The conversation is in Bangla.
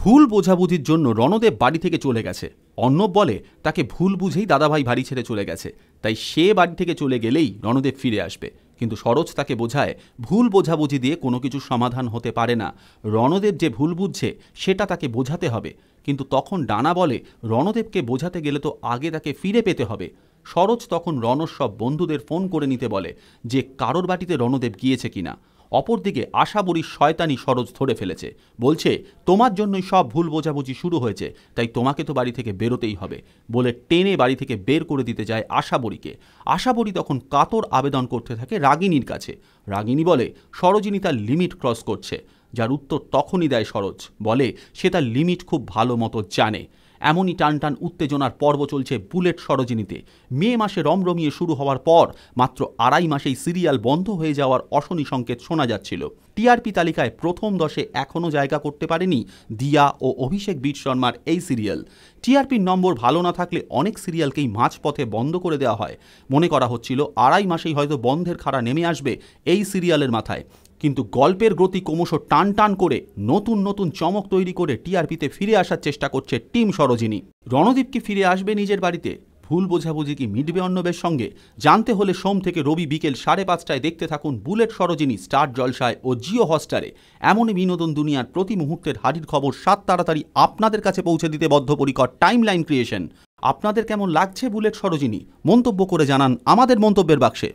ভুল বোঝাবুঝির জন্য রণদেব বাড়ি থেকে চলে গেছে। অর্ণব বলে তাকে ভুল বুঝেই দাদাভাই বাড়ি ছেড়ে চলে গেছে, তাই সে বাড়ি থেকে চলে গেলেই রণদেব ফিরে আসবে। কিন্তু সরোজ তাকে বোঝায় ভুল বোঝাবুঝি দিয়ে কোনো কিছু সমাধান হতে পারে না, রণদেব যে ভুল বুঝছে সেটা তাকে বোঝাতে হবে। কিন্তু তখন ডানা বলে রণদেবকে বোঝাতে গেলে তো আগে তাকে ফিরে পেতে হবে। সরোজ তখন রণর সব বন্ধুদের ফোন করে নিতে বলে যে কারোর বাড়িতে রণদেব গিয়েছে কিনা। অপরদিকে আশাবরীর শয়তানি সরোজ ধরে ফেলেছে, বলছে তোমার জন্যই সব ভুল বোঝাবুঝি শুরু হয়েছে, তাই তোমাকে তো বাড়ি থেকে বেরোতেই হবে বলে টেনে বাড়ি থেকে বের করে দিতে যায় আশাবরীকে। আশাবরী তখন কাতর আবেদন করতে থাকে রাগিনীর কাছে। রাগিনী বলে সরোজিনী তার লিমিট ক্রস করছে, যার উত্তর তখনই দেয় সরোজ, বলে সে তার লিমিট খুব ভালো মতো জানে। এমনই টান টান উত্তেজনার পর্ব চলছে বুলেট সরোজিনীতে। মে মাসে রমরমিয়ে শুরু হওয়ার পর মাত্র 2.5 মাসেই সিরিয়াল বন্ধ হয়ে যাওয়ার অশনি সংকেত শোনা যাচ্ছিল। টিআরপি তালিকায় প্রথম 10-এ এখনও জায়গা করতে পারেনি দিয়া ও অভিষেক বীর শর্মার এই সিরিয়াল। টিআরপির নম্বর ভালো না থাকলে অনেক সিরিয়ালকেই মাঝপথে বন্ধ করে দেওয়া হয়। মনে করা হচ্ছিল 2.5 মাসেই হয়তো বন্ধের খাড়া নেমে আসবে এই সিরিয়ালের মাথায়। কিন্তু গল্পের গতি ক্রমশ টান টান করে নতুন নতুন চমক তৈরি করে টিআরপিতে ফিরে আসার চেষ্টা করছে টিম সরোজিনী। রণদীপ কি ফিরে আসবে নিজের বাড়িতে? ভুল বোঝাবুঝি কি মিটবে অর্ণবের সঙ্গে? জানতে হলে সোম থেকে রবি বিকেল 5:30টায় দেখতে থাকুন বুলেট সরোজিনী স্টার জলসায় ও জিও হটস্টারে। এমনই বিনোদন দুনিয়ার প্রতি মুহূর্তের হাজির খবর সাত তাড়াতাড়ি আপনাদের কাছে পৌঁছে দিতে বদ্ধপরিকর টাইমলাইন ক্রিয়েশন। আপনাদের কেমন লাগছে বুলেট সরোজিনী? মন্তব্য করে জানান আমাদের মন্তব্যের বাক্সে।